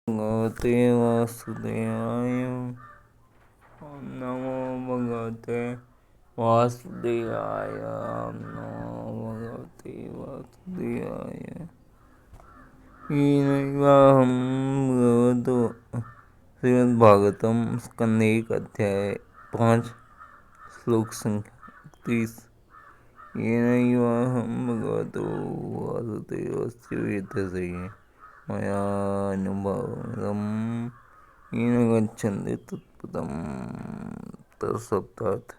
भगवते वासुदेवाय। ओम नमो भगवते वासुदेवाय। ओम नमो भगवते वासुदेवाय। हीनैवाहं भगवतो श्रीमद्भागवतम स्कंद 1 अध्याय 5 श्लोक संख्या 30। येनैवाहं भगवतो वासुदेवस्य वेदसे मयानुभावम् येन गच्छन्ति तत्पदं तत्सप्तात्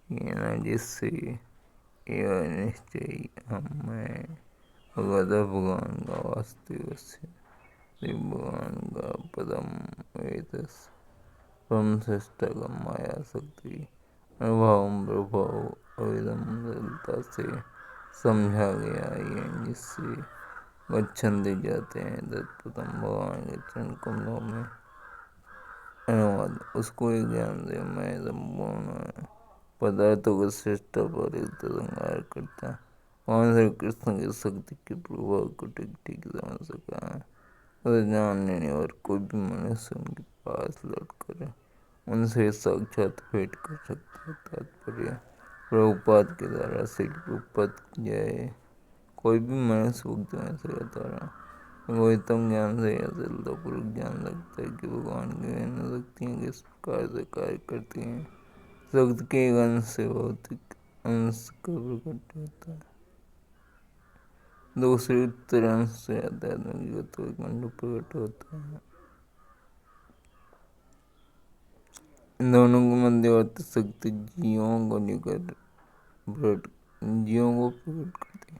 येन जिससे एवं निश्चय मैं भगवान का वास्तव से भगवान का पदम वेदस परम श्रेष्ठ माया शक्ति अनुभव प्रभाव अविदम सरलता से समझा गया ये जिससे गच्छन्ति जाते हैं तत्पदम भगवान के चरण कमलों में। अनुवाद। उसको एक ज्ञान दे मैं संपूर्ण पदार्थों को श्रेष्ठ पर संहार करता भगवान श्री कृष्ण की शक्ति के प्रभाव को ठीक ठीक समझ सका उसे जान लेने और कोई भी मनुष्य उनके पास लौटकर उनसे साक्षात भेंट कर सकता है। तात्पर्य प्रभुपाद के द्वारा श्री प्रभुपाद जय। कोई भी मनुष्य भक्ति में से द्वारा एवं ज्ञान से या श्रद्धापूर्वक जान सकता है कि भगवान की विभिन्न शक्तियाँ किस प्रकार से कार्य करती हैं। शक्ति के एक अंश से भौतिक अंश का प्रकट होता है, दूसरे उत्तर अंश से आध्यात्मिक तत्व प्रकट होता है। इन दोनों को मध्यवर्ती शक्ति जीवों को प्रकट करती है।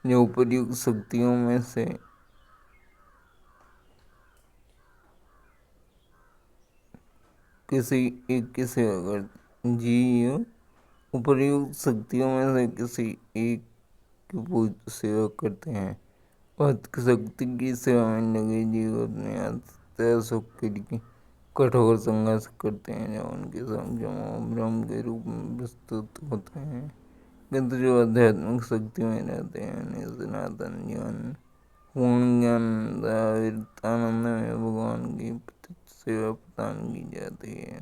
जो उपर्युक्त शक्तियों में से किसी एक की सेवा करते जीव उपर्युक्त शक्तियों में से किसी एक की सेवा करते हैं। भौतिक शक्ति की सेवा में लगे जीव अपने आत्म सुख के लिए कठोर संघर्ष करते हैं जो उनके समक्ष ब्रह्म के रूप में प्रस्तुत होते हैं। किंतु जो आध्यात्मिक शक्ति में रहते हैं उन्हें सनातन जीवन पूर्ण ज्ञान आनंद में भगवान की प्रत्यक्ष सेवा प्रदान की जाती है।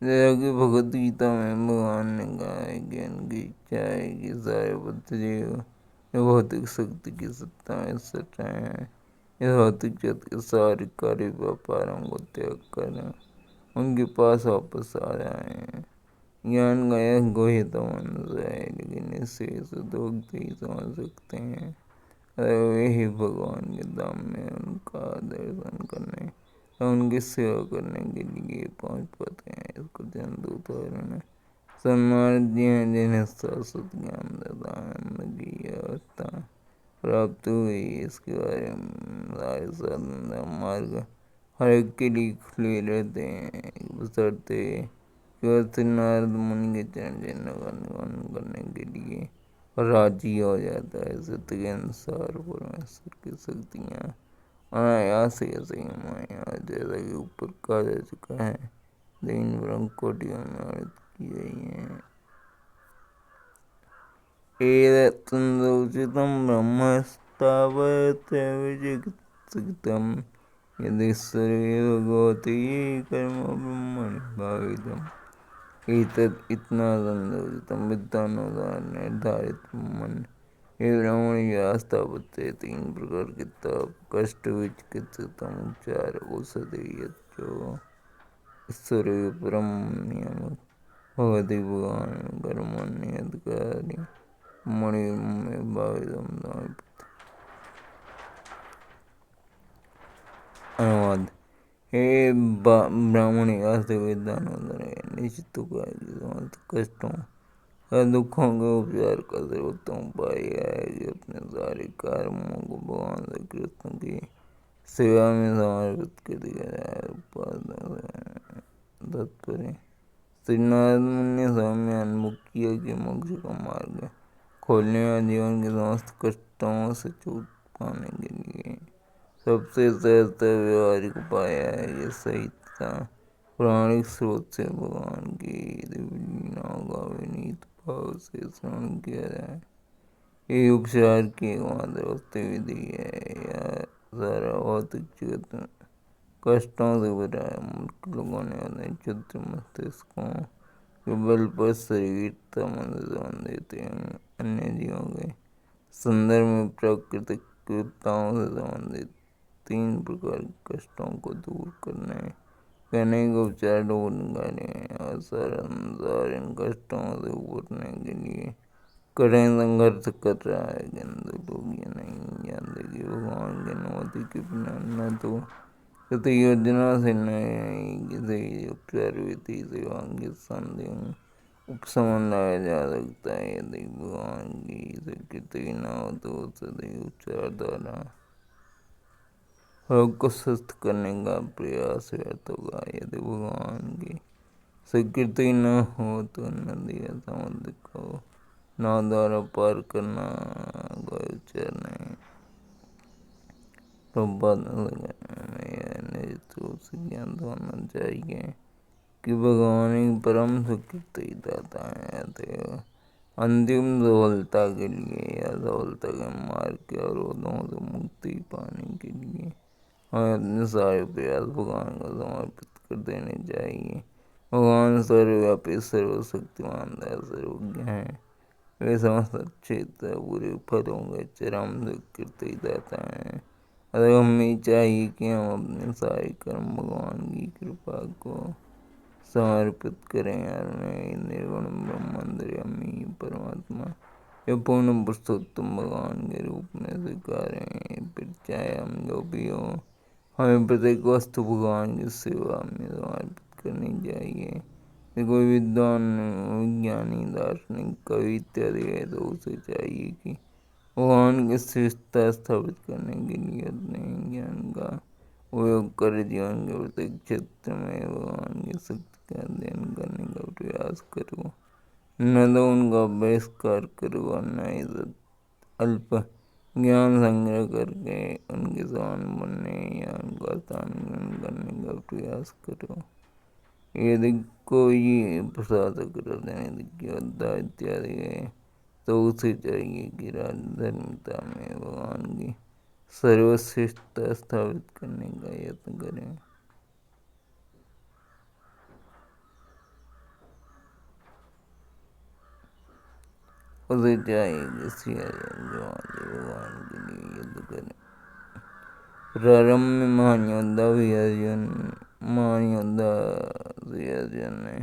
जैसा कि भगवद गीता में भगवान ने कहा है ज्ञान की इच्छा है कि सारे बुद्ध जीव जो भौतिक शक्ति की सत्ता में सट रहे हैं इस भौतिक जगत के सारे कार्य व्यापारों को त्याग कर उनके पास वापस आ जाए। ज्ञान का यह गुहित मंत्र है लेकिन इससे शुद्ध भक्ति ही समझ सकते हैं। वे ही भगवान के धाम में उनका दर्शन करने और उनकी सेवा करने के लिए पहुंच पाते हैं। इसको जन्त उदाहरण है सन्मार्ग जिन्हें शाश्वत ज्ञान तथा आनंद की अवस्था प्राप्त हुई। इसके बारे में सारे साधन मार्ग हर एक के लिए खुले रहते हैं बशर्ते कि नारद मुनि के चरण चिन्ह का अनुगमन करने के लिए राजी हो जाता है। सत्य के अनुसार परमेश्वर की शक्तियाँ अनायास ऐसे ही माया जैसा कि ऊपर कहा जा चुका है 3 ब्रह्म कोटियों में अर्थ की गई है। एतत्संदोचितं ब्रह्म स्थावरत विचिकित्सितं यदीश्वरे भगवती कर्म ब्रह्मणि भावितम्। एतत् इतना संदोचितं विद्वानों निर्धारित मन हे ब्राह्मण स्थापत्य 3 प्रकार के ताप कष्ट विचिकित्सितम उपचार औषधि जो ईश्वर परम नियम भगवती भगवान कर्मण्य अधिकारी मणि में भावितम। अनुवाद। हे ब्राह्मण विद्वानों द्वारा निश्चित होगा कि समस्त कष्टों और दुखों के उपचार का सर्वोत्तम उपाय यह है कि अपने सारे कर्मों को भगवान श्री कृष्ण की सेवा में समर्पित कर दिया जाए। तात्पर्य श्री नारद मुनि ने स्वामी अनुभव किया कि मोक्ष का मार्ग खोलने और जीवन के समस्त कष्टों से छूट पाने के लिए सबसे सहज व्यवहारिक उपाय है। ये सही तथा प्राणिक स्रोत से भगवान की दिव्य लीलाओं का विनीत भाव से श्रवण किया जाए। ये उपचार की एकमात्र वस्तु विधि है। यह सारा भौतिक जगत कष्टों से भरा है। मूर्ख लोगों ने उन्हें क्षुद्र मस्तिष्कों के बल पर शरीर तमन से संबंधित एवं अन्य जीवों के संदर्भ में प्राकृतिक कृत्यों से संबंधित 3 प्रकार के कष्टों को दूर करने के अनेक उपचार ढूंढ निकाले हैं और संसार इन कष्टों से उबरने के लिए कठिन संघर्ष कर रहा है। किंतु लोग ये नहीं जानते कि भगवान की अनुमति के बिना न तो किसी योजना से न ही किसी उपचार विधि से वांछित संदेह उपशमन लाया जा सकता है। यदि भगवान की स्वीकृति न हो तो सदैव उपचार द्वारा रोग को स्वस्थ करने का प्रयास व्यर्थ होगा। यदि भगवान की स्वीकृति न हो तो नदी या समुद्र को नाव द्वारा पार करना कोई उपचार नहीं। प्रभुपाद में यह निश्चित रूप से ज्ञात होना चाहिए कि भगवान ही परम स्वीकृति दाता है। अतएव अंतिम सफलता के लिए या सफलता के मार्ग के अवरोधों से मुक्ति पाने के लिए हमें अपने सारे प्रयास भगवान को समर्पित कर देने चाहिए। भगवान सर्वव्यापी सर्वशक्तिमान सर्वज्ञ हैं। वे समस्त क्षेत्र पूरे फलों के चरम स्वीकृति दाता हैं। अतः हमें चाहिए कि हम अपने सारे कर्म भगवान की कृपा को समर्पित करें और उन्हें निर्गुण ब्रह्मांतर्यामी परमात्मा या पूर्ण पुरुषोत्तम भगवान के रूप में स्वीकारें। फिर चाहे हम जो भी हो, हमें प्रत्येक वस्तु भगवान की सेवा में समर्पित करनी चाहिए। कोई विद्वान, विज्ञानी, दार्शनिक, कवि इत्यादि है तो उसे चाहिए कि भगवान की श्रेष्ठता स्थापित करने के लिए अपने ज्ञान का उपयोग कर जीवन के प्रत्येक क्षेत्र में भगवान की शक्ति का अध्ययन करने का प्रयास करो। न तो उनका बहिष्कार करो और न ही अल्प ज्ञान संग्रह करके उनके समान बनने या उनका स्थान ग्रहण करने का प्रयास करो। यदि कोई प्रसादक, राजनीतिक योद्धा इत्यादि है तो उसे चाहिए कि राजधर्मिता में भगवान की सर्वश्रेष्ठता स्थापित करने का यत्न करें। उसे चाहिए कि सिया भगवान के लिए युद्ध करें। प्रारंभ में महान योद्धा से अर्जुन ने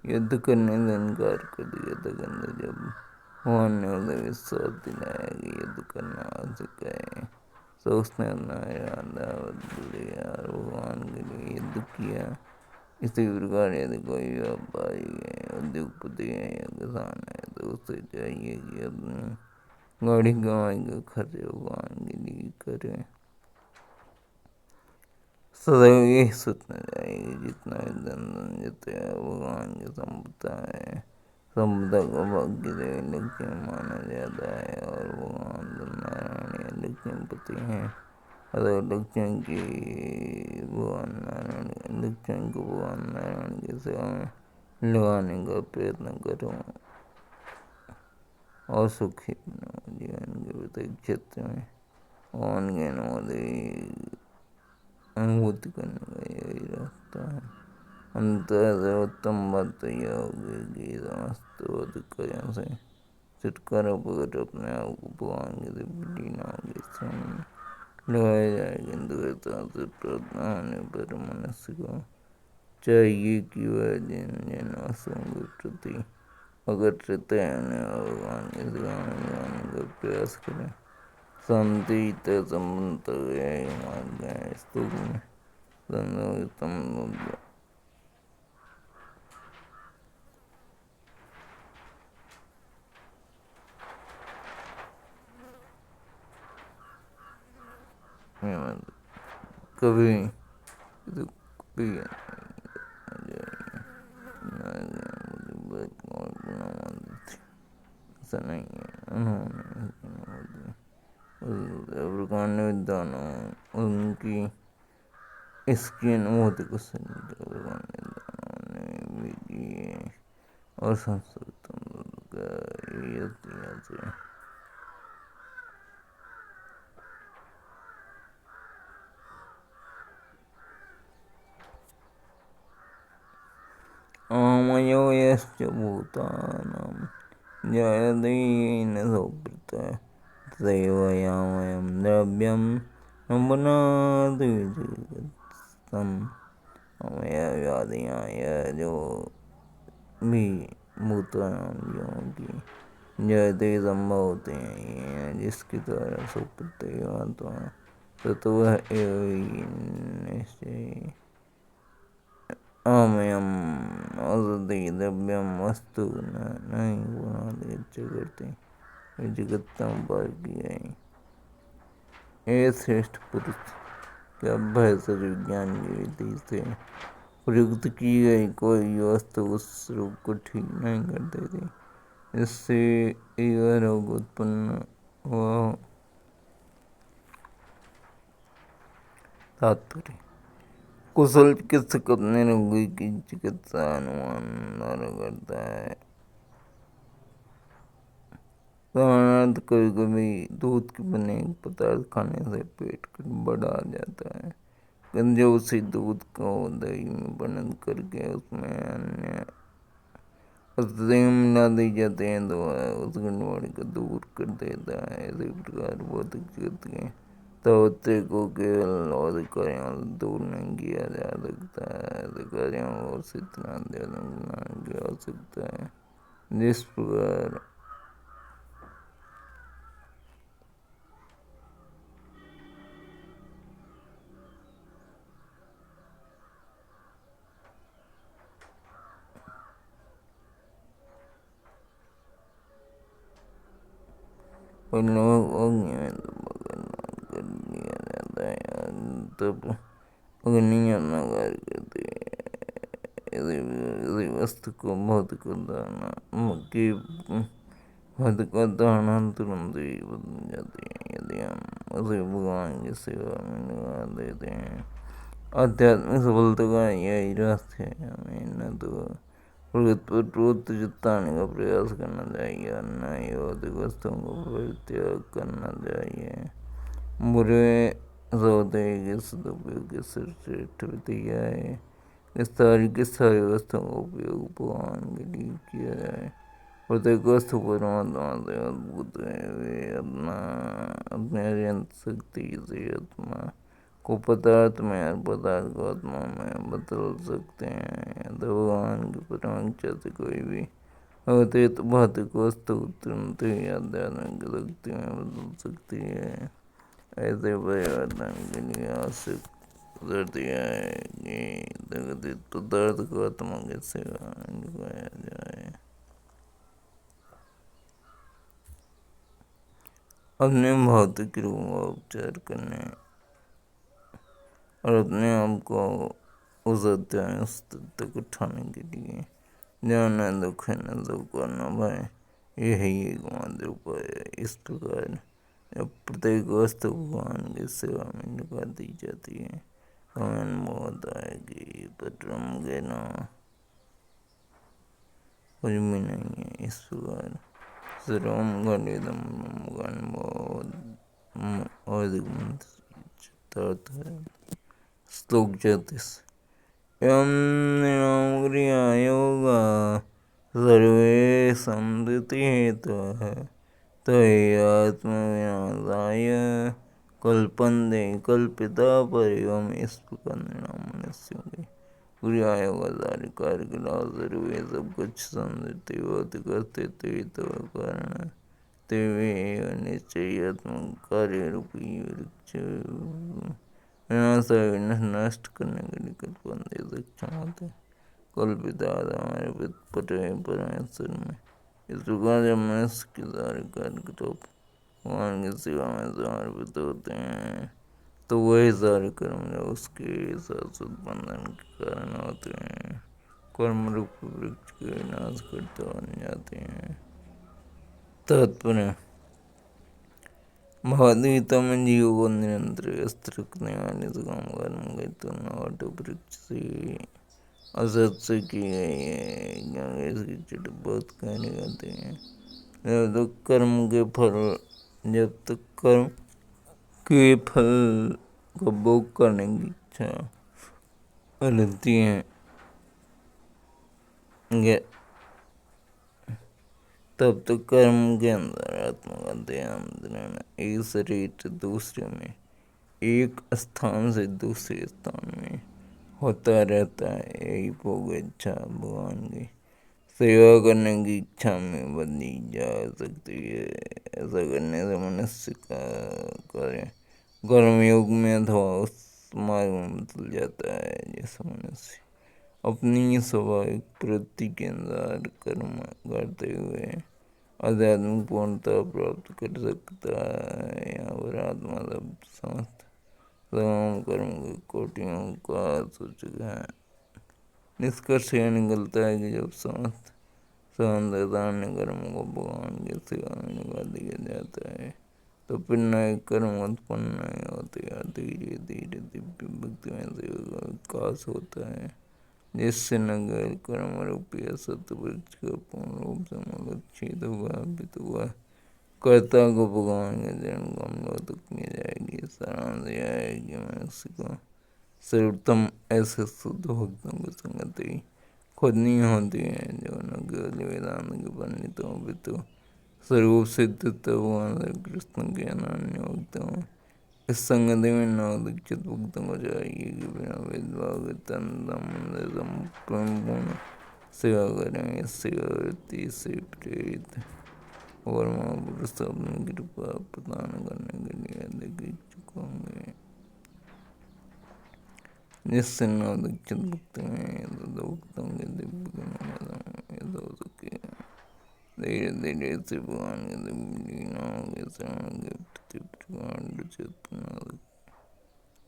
युद्ध करने से इनकार कर दिया था, किंतु जब भगवान ने उसे विश्वास दिलाया कि युद्ध करना आवश्यक है तो उसने अपना इरादा बदल दिया और भगवान के लिए युद्ध किया। इसी प्रकार यदि कोई व्यापारी है, उद्योगपति है या किसान है तो उसे चाहिए कि अपनी गाड़ी कमाई का खर्च भगवान के लिए करे। सदैव यही सोचना चाहिए कि जितना भी धन संचित है भगवान की संपदा है। संपदा को भाग्य देवी लक्ष्मी माना जाता है और भगवान तो नारायण या लक्ष्मीपति हैं। अतः लक्ष्मी को भगवान नारायण की सेवा में लगाने का प्रयत्न करो और सुखी बनो। जीवन के प्रत्येक क्षेत्र में भगवान की अनुभूति करने का यही रास्ता है। अंततः सर्वोत्तम बात तो यह होगी कि समस्त अधिकारियों से छुटकारा पाकर अपने आप को भगवान के दिव्य लीलाओं के सामने लगाया जाए। किंतु ऐसा से प्रार्थना होने पर मनुष्य को चाहिए कि वह जिन जिन वस्तुओं के प्रति आकर्षित है उन्हें भगवान के सेवा में लगाने का प्रयास करें। शांति संबंध मार्ग है। स्तूप में कभी ऐसा नहीं है। उन्होंने विद्वानों उनकी इसकी अनुभूति को भगवान ने भी किए और संस्कृत से आमयो यश्च भूतानां जायते येन सोऽपृता तदेवायमयं द्रव्यं न पुनाति विजितम् अमयव्याधियाय जो भी भूतानां जीवों की जयते संभवते हैं जिसके द्वारा सुप्रत्यय आत्मा ततो वह एवं निश्चय अमयम औषधि द्रव्यम वस्तु नहीं पुनाति करते विजिगतम पर किए ये श्रेष्ठ पुरुष के अभ्यास विज्ञान की विधि से प्रयुक्त की गई कोई वस्तु उस रोग को ठीक नहीं कर देती इससे यह रोग उत्पन्न हुआ हो। तात्पर्य कुशल चिकित्सक अपने रोगी की चिकित्सा अनुमान द्वारा करता है। साधारणतः कभी कभी दूध के बने पदार्थ खाने से पेट गड़बड़ा जाता है किंतु जो उसी दूध को दही में बनन करके उसमें अन्य औषधियाँ मिला दी जाते हैं तो वह उस गड़बड़ी को दूर कर देता है। इसी प्रकार भौतिक जगत के तत्वों को केवल अधिकारियों से दूर नहीं किया जा सकता है। अधिकारियों को उस इतना अध्ययन की आवश्यकता है जिस प्रकार उन लोगों को कर दिया जाता है तब अग्नि अपना कार्य करती है। इसी वस्तु को भौतिक धारणा तुरंत ही बदल जाती है यदि हम उसे भगवान की सेवा में लगा देते हैं। आध्यात्मिक सफलता का यही रहस्य है। हमें न तो प्रगति पर रोत जुटाने का प्रयास करना चाहिए और न ही भौतिक वस्तुओं को परित्याग करना चाहिए। बुरे सौदे के सदुपयोग के श्रेष्ठ विधिया है कि सारी वस्तुओं का उपयोग भगवान के लिए किया जाए। प्रत्येक वस्तु परमात्मा से अद्भुत है। वे अपने अत्यंत शक्ति से आत्मा को पदार्थ में और पदार्थ को आत्मा में बदल सकते हैं। तो भगवान की परम इच्छा से कोई भी अवतीत भौतिक वस्तु तुरंत ही आध्यात्मिक शक्ति में बदल सकती है। ऐसे परिवर्तन के लिए आवश्यक दिया है कि तथाकथित पदार्थ को आत्मा की सेवा में लगाया जाए। अपने भौतिक रूप का उपचार करने और अपने आप को उस अध्यात्मिक स्थिति तक उठाने के लिए जहाँ न दुख है न सुख और न भय यही एकमात्र उपाय है। इस प्रकार जब प्रत्येक वस्तु भगवान की सेवा में लगा दी जाती है तो अनुभव होता है कि परम ज्ञान कुछ भी नहीं है। इस प्रकार सर्वं खंडितम श्लोक 34 एवं निर्णाम क्रिया योगा सर्वे संधि हेतवः तये आत्मविनाशाय कल्पन्ते कल्पिता परिवम। इस प्रकार निर्णाम मनुष्यों की क्रिया योगा सारे कार्य कलाप सर्वे सब कुछ संधि भौतिक अस्तित्व हेतु कारण तेवे निश्चयात्मक कार्य रूपी वृक्ष नष्ट करने के लिए कल्पन्ते सक्षम होते कल्पिता हमारे पटे परमेश्वर में। इस प्रकार जब मनुष्य के सारे कार्य भगवान की सेवा में समर्पित होते हैं तो वही सारे कर्म जो उसके शाश्वत बंधन के कारण होते हैं कर्म रूप वृक्ष के विनाश करते बन जाते हैं। तात्पर्य भगवद्गीता में जीव को निरंतर व्यस्त रखने वाले काम कर्म की तुलना वट वृक्ष से असत से की गई है क्योंकि इसकी चट बहुत कहने जाते हैं। जब तक कर्म के फल को भोग करने की इच्छा रहती है तब तक कर्म के अंदर आत्मा का ध्यान रहना, एक शरीर से दूसरे में, एक स्थान से दूसरे स्थान में होता रहता है। यही भोग इच्छा भगवान की सेवा करने की इच्छा में बदली जा सकती है। ऐसा करने से मनुष्य का कार्य कर्मयोग में अथवा उस मार्ग में बदल जाता है। जैसा मनुष्य अपनी स्वाभाविक प्रवृत्ति के अनुसार कर्म करते हुए आध्यात्मिक पूर्णता प्राप्त कर सकता है। यहाँ पर आत्मा शब्द समस्त तमाम कर्म की कोटियों का सूचक है। निष्कर्ष यह निकलता है कि जब समस्त साधारण कर्मों को भगवान की सेवा में लगा दिया जाता है तो फिर नए कर्म उत्पन्न नहीं होते। धीरे धीरे दिव्य भक्ति में सेवा का विकास होता है, जिससे न केवल कर्म रूपी असत्य वृक्ष का पूर्ण रूप से मूलोच्छेद हुआ कर्ता को भगवान के चरण कमलों तक मिल जाएगी। सारांश यह है कि मनुष्य को सर्वोत्तम ऐसे शुद्ध भक्तों की संगति खोजनी होती है जो न केवल वेदांत के पंडितों अपितु स्वरूप सिद्ध भगवान श्री कृष्ण के अनन्य भक्त हों। इस संगति में नवदीक्षित भक्तों को चाहिए कि बिना भेदभाव के तन मन से संपूर्ण सेवा करें। इस सेवा वृत्ति से प्रेरित और महापुरुष अपनी कृपा प्रदान करने के लिए अधिक इच्छुक होंगे, जिससे नवदीक्षित भक्ति में भक्तों के दिव्य गुण हो सके। धीरे धीरे से भगवान के दिव्य लीलाओं के श्रवण के प्रति प्रगाढ़ रुचि उत्पन्न हो सकती,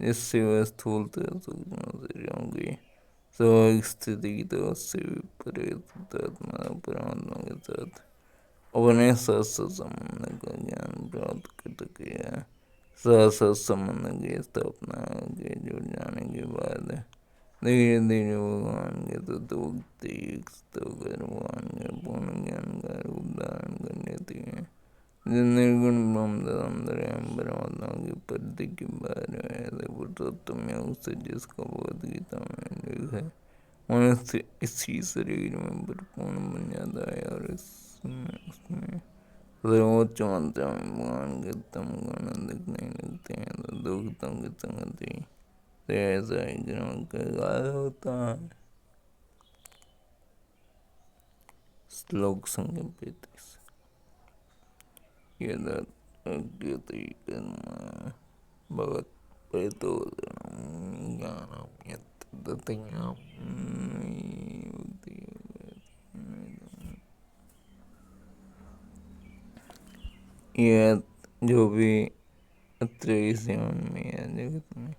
जिससे वह स्थूलता सूक्ष्म शरीरों की स्वाभाविक स्थिति की तरफ से विपरीत आत्मा परमात्मा के साथ अपने साथ संबंध का ज्ञान प्राप्त कर सके। साथ संबंध की स्थापना के जुड़ जाने के बाद धीरे धीरे भगवान के तत्वोक्ति होकर भगवान के पूर्ण ज्ञान का रूप धारण कर लेती है। जो निर्गुण ब्रह्म तदंतर्यामी परमात्मा की परिधि के बारे में ऐसे पुरुषोत्तम योग से जिसका भगवद गीता में उल्लेख है, मनुष्य इसी शरीर में परिपूर्ण बन जाता है और उसमें सर्वोच्च मात्रा में भगवान के उत्तम गुण दिखने लगते हैं। तो दुखतम की संगति से ऐसा ही ग्रहण का कार्य होता है। श्लोक संख्या 35। यदा अज्ञते कर्म भवत् परितो ज्ञानम यत्तदत्यं यह जो भी अत्र इस जीवन में या जगत में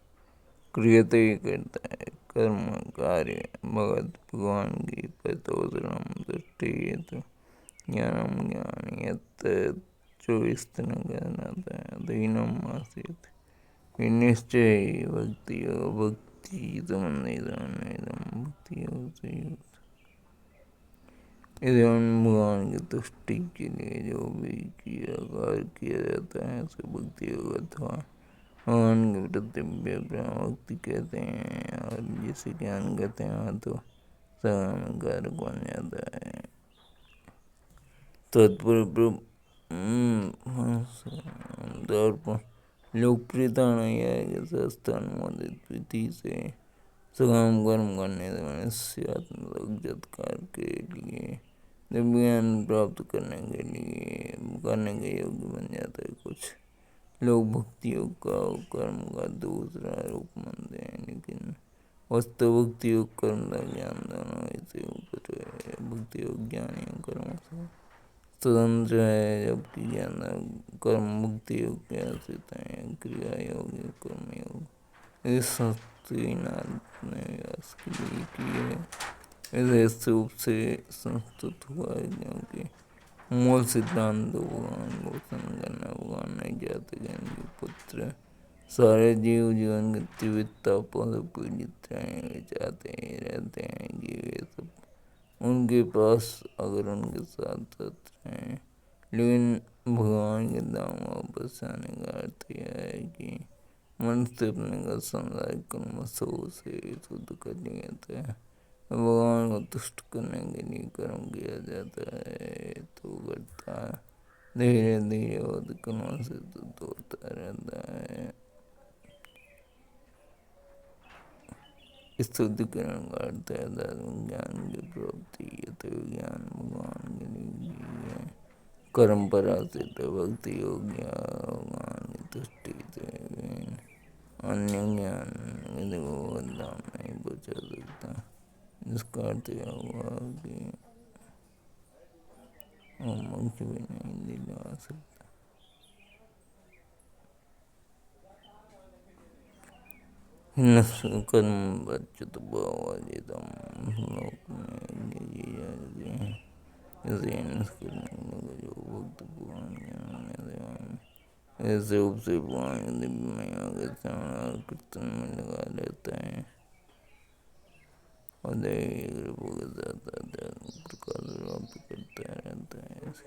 क्रियते करता है कर्म कार्य भगवत भगवान की परितोषणम दृष्टि हेतु ज्ञानम ज्ञान यत् जो इस तरह कहलाता है अधीनम आसीत निश्चय भक्ति भक्ति संबंधी भक्ति भगवान की तुष्टि के लिए जो भी कार्य किया जाता है उसे भक्ति योग अथवा भगवान के प्रति प्रेम भक्ति कहते हैं। और जिसे ज्ञान कहते हैं तो सगाम कारक बन जाता है। तत्पर लोकप्रियता नहीं है कि शास्त्र अनुमोदित विधि से सकाम कर्म करने से मनुष्य आत्मसंगत कार्य के लिए ज्ञान प्राप्त करने के योग्य बन जाता है। कुछ लोग भक्ति योग का कर्म का दूसरा रूप मानते हैं, लेकिन वास्तव भक्ति योग कर्म का ज्ञान दोनों ऐसे ऊपर है। भक्ति योग ज्ञान एवं कर्म से स्वतंत्र है, जबकि ज्ञान कर्म भक्ति योग के आश्रित है। क्रिया योग कर्म योग इस शास्त्रीनाथ ने व्यास के लिए की है। विशेष रूप से संस्तुत हुआ है, क्योंकि मूल सिद्धांत भगवान घोषण करना भगवान नहीं चाहते कि उनके पुत्र सारे जीवन गतिविधितापों से पीड़ित रहें। वे चाहते ही रहते हैं कि वे सब उनके पास अगर उनके साथ रहें। लेकिन भगवान के धाम वापस आने का अर्थ यह है कि मनुष्य अपने का संसारिक कर्मों से शुद्ध कर लिया जाता है। भगवान को तुष्ट करने के लिए कर्म किया जाता है तो करता है, धीरे धीरे बहुत कर्मों से तो होता रहता है। स्तुतिकरण का अर्थ है धर्म ज्ञान की प्राप्ति। यथ ज्ञान भगवान के लिए है, कर्म परासित भक्ति योग्य भगवान की तुष्टि से अन्य ज्ञान यदि वो धाम नहीं पहुँचा सकता। जिसका अर्थ यह हुआ कि वो मोक्ष भी नहीं दिला सकता। कर्म बच्चत भावाजितम लोक में इसे करने का जो भक्त भगवान ऐसे रूप से भगवान दिव्यमय आगे श्रवण और कीर्तन में लगा रहता है और दैवी कृपा के साथ आध्यात्मिक प्रकाश प्राप्त करता रहता है। ऐसे